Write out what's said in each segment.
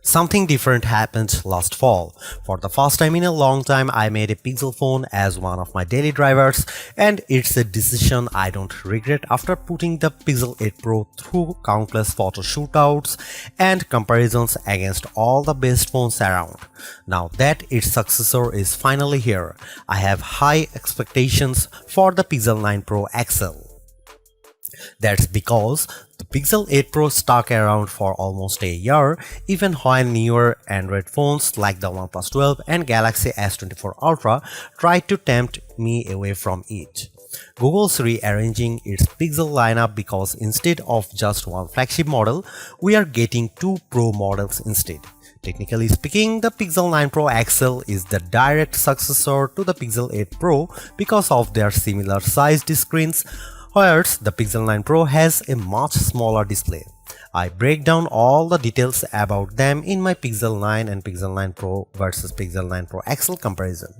Something different happened last fall. For the first time in a long time, I made a Pixel phone as one of my daily drivers, and it's a decision I don't regret after putting the Pixel 8 Pro through countless photo shootouts and comparisons against all the best phones around. Now that its successor is finally here, I have high expectations for the Pixel 9 Pro XL. That's because the Pixel 8 Pro stuck around for almost a year, even when newer Android phones like the OnePlus 12 and Galaxy S24 Ultra tried to tempt me away from it. Google's rearranging its Pixel lineup because instead of just one flagship model, we are getting two Pro models instead. Technically speaking, the Pixel 9 Pro XL is the direct successor to the Pixel 8 Pro because of their similar sized screens, whereas the Pixel 9 Pro has a much smaller display. I break down all the details about them in my Pixel 9 and Pixel 9 Pro versus Pixel 9 Pro XL comparison.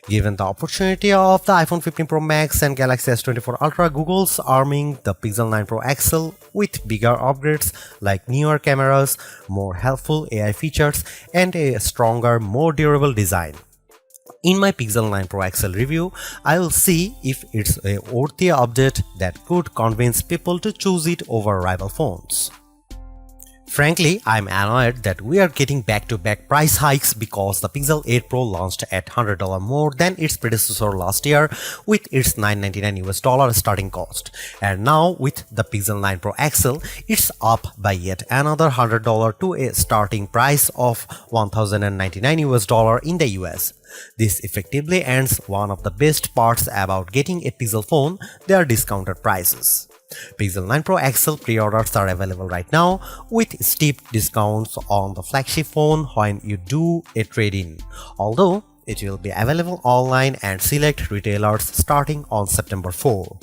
Given the opportunity of the iPhone 15 Pro Max and Galaxy S24 Ultra, Google's arming the Pixel 9 Pro XL with bigger upgrades like newer cameras, more helpful AI features, and a stronger, more durable design. In my Pixel 9 Pro XL review, I will see if it's a worthy update that could convince people to choose it over rival phones. Frankly, I'm annoyed that we are getting back-to-back price hikes because the Pixel 8 Pro launched at $100 more than its predecessor last year with its $999 starting cost. And now with the Pixel 9 Pro XL, it's up by yet another $100 to a starting price of $1,099 in the US. This effectively ends one of the best parts about getting a Pixel phone, their discounted prices. Pixel 9 Pro XL pre-orders are available right now with steep discounts on the flagship phone when you do a trade-in, although it will be available online and select retailers starting on September 4.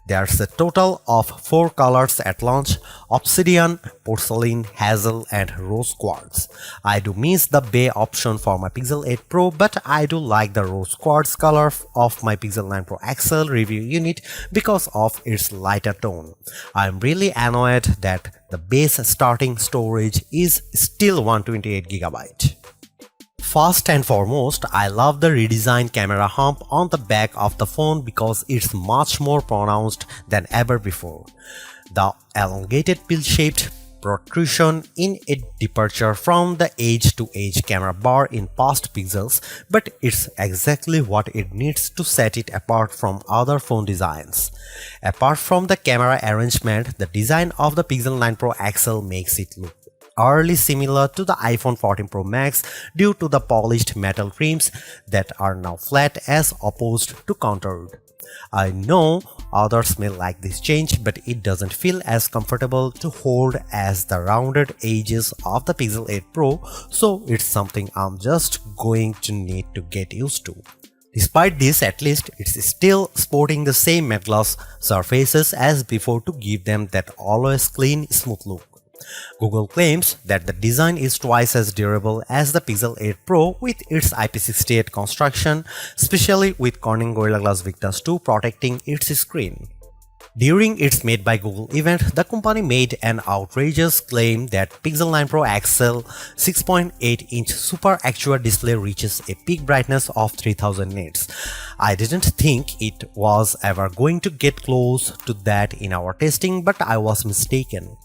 There's a total of 4 colors at launch: Obsidian, Porcelain, Hazel, and Rose Quartz. I do miss the Bay option for my Pixel 8 Pro, but I do like the Rose Quartz color of my Pixel 9 Pro XL review unit because of its lighter tone. I'm really annoyed that the base starting storage is still 128GB. First and foremost, I love the redesigned camera hump on the back of the phone because it's much more pronounced than ever before. The elongated pill-shaped protrusion in a departure from the edge-to-edge camera bar in past Pixels, but it's exactly what it needs to set it apart from other phone designs. Apart from the camera arrangement, the design of the Pixel 9 Pro XL makes it look eerily similar to the iPhone 14 Pro Max due to the polished metal rims that are now flat as opposed to contoured. I know others may like this change, but it doesn't feel as comfortable to hold as the rounded edges of the Pixel 8 Pro, so it's something I'm just going to need to get used to. Despite this, at least it's still sporting the same matte gloss surfaces as before to give them that always clean, smooth look. Google claims that the design is twice as durable as the Pixel 8 Pro with its IP68 construction, especially with Corning Gorilla Glass Victus 2 protecting its screen. During its Made by Google event, the company made an outrageous claim that Pixel 9 Pro XL 6.8-inch Super Actua display reaches a peak brightness of 3000 nits. I didn't think it was ever going to get close to that in our testing, but I was mistaken.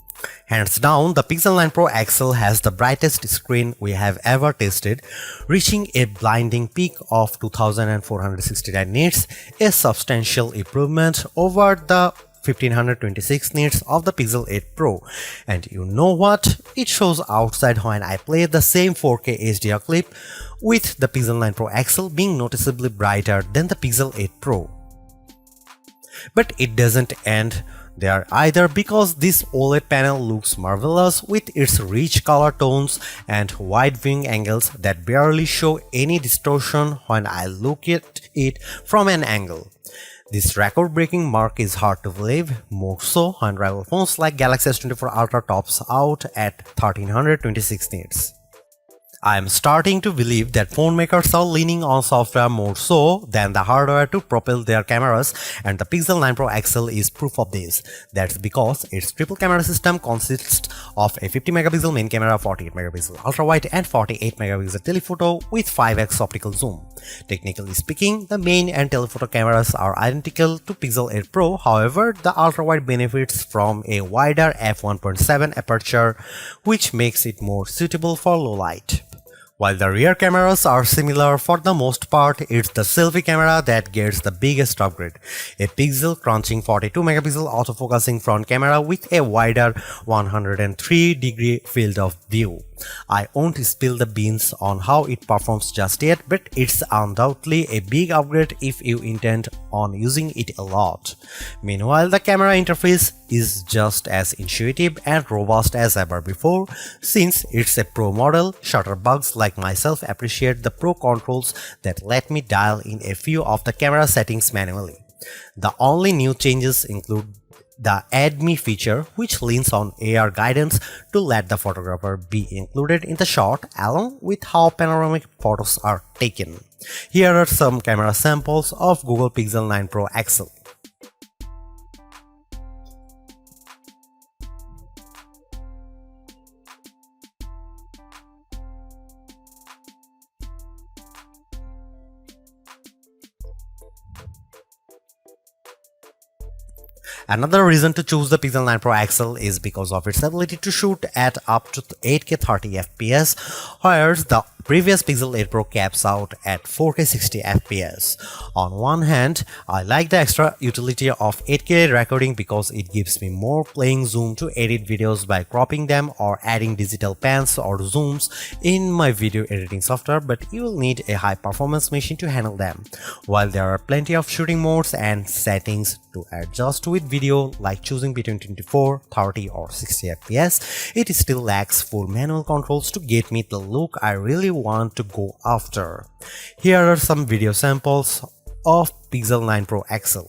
Hands down, the Pixel 9 Pro XL has the brightest screen we have ever tested, reaching a blinding peak of 2469 nits, a substantial improvement over the 1526 nits of the Pixel 8 Pro. And you know what? It shows outside when I play the same 4K HDR clip, with the Pixel 9 Pro XL being noticeably brighter than the Pixel 8 Pro. But it doesn't end there either, because this OLED panel looks marvelous with its rich color tones and wide viewing angles that barely show any distortion when I look at it from an angle. This record-breaking mark is hard to believe, more so when rival phones like Galaxy S24 Ultra tops out at 1326 nits. I'm starting to believe that phone makers are leaning on software more so than the hardware to propel their cameras, and the Pixel 9 Pro XL is proof of this. That's because its triple camera system consists of a 50 megapixel main camera, 48 megapixel ultra wide, and 48 megapixel telephoto with 5x optical zoom. Technically speaking, the main and telephoto cameras are identical to Pixel 8 Pro. However, the ultra wide benefits from a wider f1.7 aperture, which makes it more suitable for low light. While the rear cameras are similar for the most part, it's the selfie camera that gets the biggest upgrade. A pixel crunching 42 megapixel autofocusing front camera with a wider 103-degree field of view. I won't spill the beans on how it performs just yet, but it's undoubtedly a big upgrade if you intend on using it a lot. Meanwhile, the camera interface is just as intuitive and robust as ever before. Since it's a Pro model, shutterbugs like myself appreciate the Pro controls that let me dial in a few of the camera settings manually. The only new changes include the Add Me feature, which leans on AR guidance to let the photographer be included in the shot along with how panoramic photos are taken. Here are some camera samples of Google Pixel 9 Pro XL. Another reason to choose the Pixel 9 Pro XL is because of its ability to shoot at up to 8K 30 FPS, whereas the previous Pixel 8 Pro caps out at 4K 60 FPS. On one hand, I like the extra utility of 8K recording because it gives me more playing zoom to edit videos by cropping them or adding digital pans or zooms in my video editing software, but you will need a high performance machine to handle them. While there are plenty of shooting modes and settings to adjust with video, like choosing between 24, 30 or 60 FPS, it still lacks full manual controls to get me the look I really want to go after. Here are some video samples of Pixel 9 Pro XL.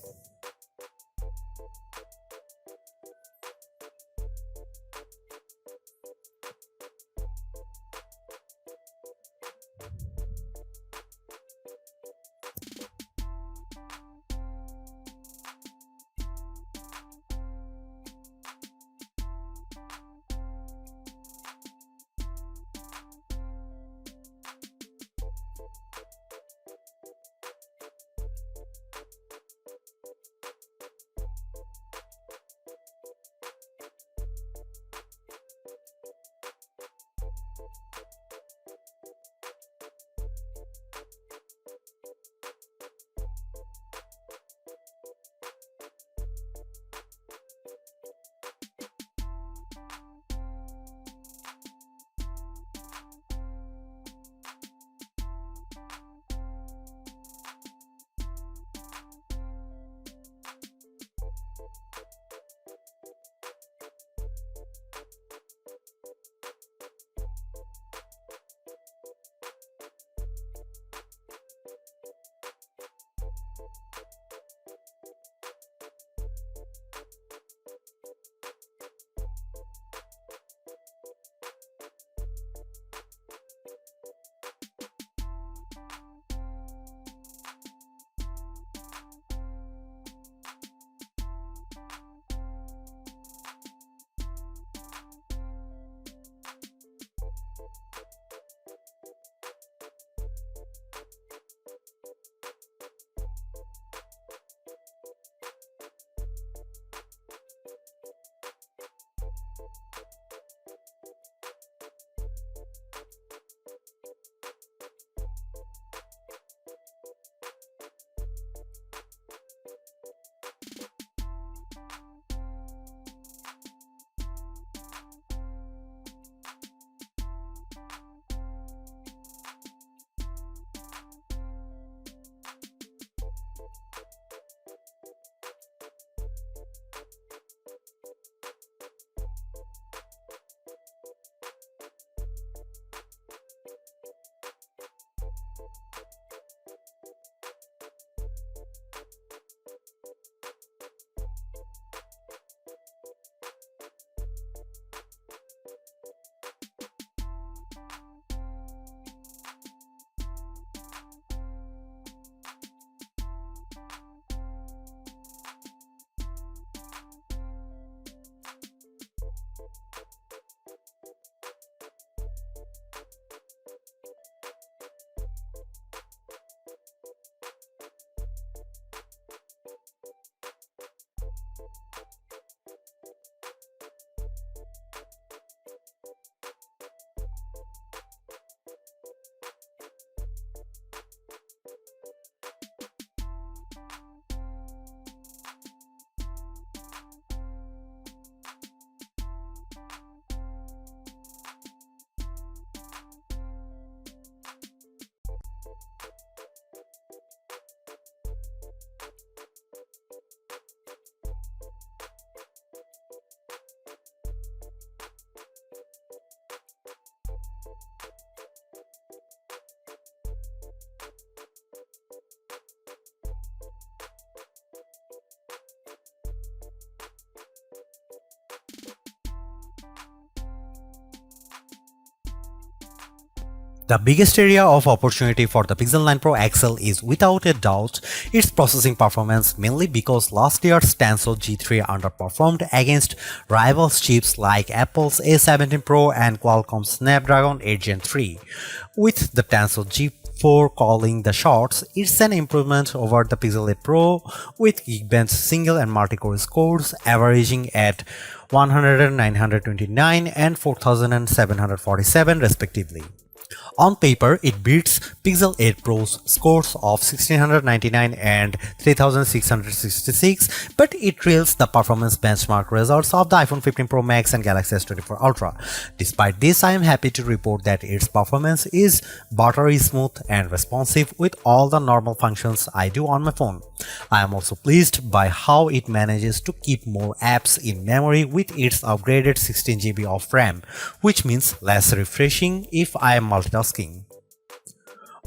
The biggest area of opportunity for the Pixel 9 Pro XL is without a doubt its processing performance, mainly because last year's Tensor G3 underperformed against rivals chips like Apple's A17 Pro and Qualcomm's Snapdragon 8 Gen 3. With the Tensor G4 calling the shots, it's an improvement over the Pixel 8 Pro with Geekbench single and multi-core scores averaging at 100, 929 and 4747 respectively. On paper, it beats Pixel 8 Pro's scores of 1699 and 3666, but it trails the performance benchmark results of the iPhone 15 Pro Max and Galaxy S24 Ultra. Despite this, I am happy to report that its performance is buttery smooth and responsive with all the normal functions I do on my phone. I am also pleased by how it manages to keep more apps in memory with its upgraded 16 GB of RAM, which means less refreshing if I am multitasking.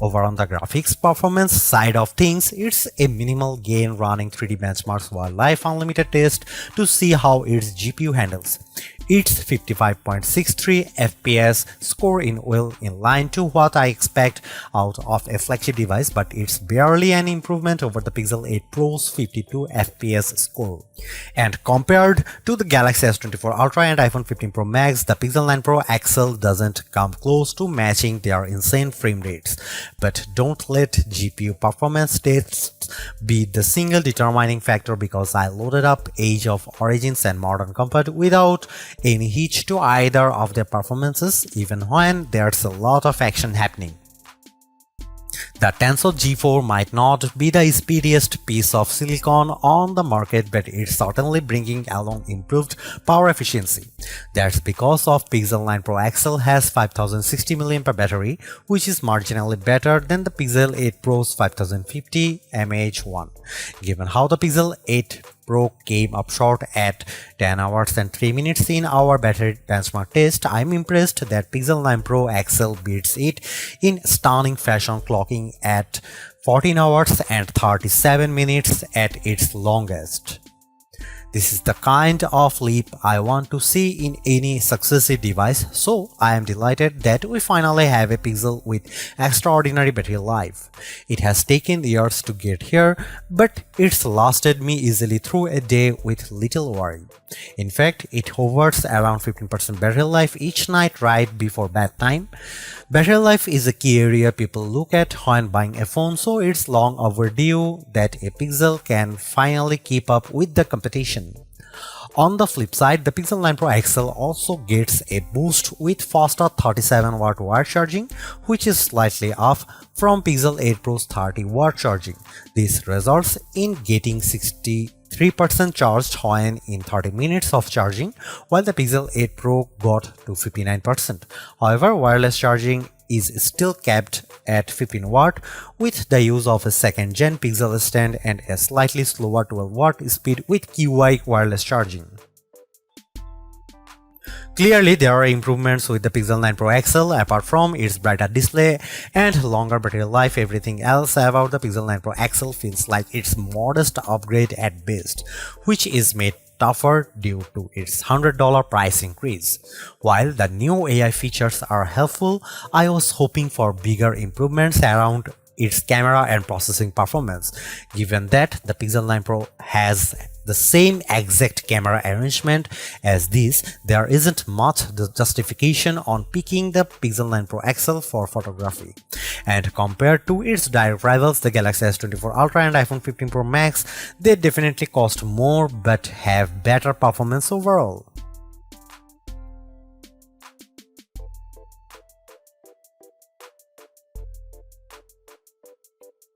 Over on the graphics performance side of things, it's a minimal gain running 3D benchmarks Wildlife Unlimited test to see how its GPU handles. Its 55.63 FPS score in well in line to what I expect out of a flagship device, but it's barely an improvement over the Pixel 8 Pro's 52 FPS score. And compared to the Galaxy S24 Ultra and iPhone 15 Pro Max, the Pixel 9 Pro XL doesn't come close to matching their insane frame rates. But don't let GPU performance tests be the single determining factor, because I loaded up Age of Origins and Modern Comfort without any hitch to either of their performances, even when there's a lot of action happening. The Tensor G4 might not be the speediest piece of silicon on the market, but it's certainly bringing along improved power efficiency. That's because of Pixel 9 Pro XL has 5060 mAh battery, which is marginally better than the Pixel 8 Pro's 5050 mAh1. Given how the Pixel 8 Pro came up short at 10 hours and 3 minutes in our battery benchmark test, I'm impressed that Pixel 9 Pro XL beats it in stunning fashion, clocking at 14 hours and 37 minutes at its longest. This is the kind of leap I want to see in any successive device, so I am delighted that we finally have a Pixel with extraordinary battery life. It has taken years to get here, but it's lasted me easily through a day with little worry. In fact, it hovers around 15% battery life each night right before bedtime. Battery life is a key area people look at when buying a phone, so it's long overdue that a Pixel can finally keep up with the competition. On the flip side, the Pixel 9 Pro XL also gets a boost with faster 37W wire charging, which is slightly off from Pixel 8 Pro's 30W charging. This results in getting 63% charged when in 30 minutes of charging, while the Pixel 8 Pro got to 59%. However, wireless charging is still capped at 15W with the use of a second-gen Pixel stand and a slightly slower 12W speed with QI wireless charging. Clearly, there are improvements with the Pixel 9 Pro XL. Apart from its brighter display and longer battery life, everything else about the Pixel 9 Pro XL feels like its modest upgrade at best, which is made tougher due to its $100 price increase. While the new AI features are helpful, I was hoping for bigger improvements around its camera and processing performance. Given that the Pixel 9 Pro has the same exact camera arrangement as this, there isn't much justification on picking the Pixel 9 Pro XL for photography. And compared to its direct rivals, the Galaxy S24 Ultra and iPhone 15 Pro Max, they definitely cost more but have better performance overall.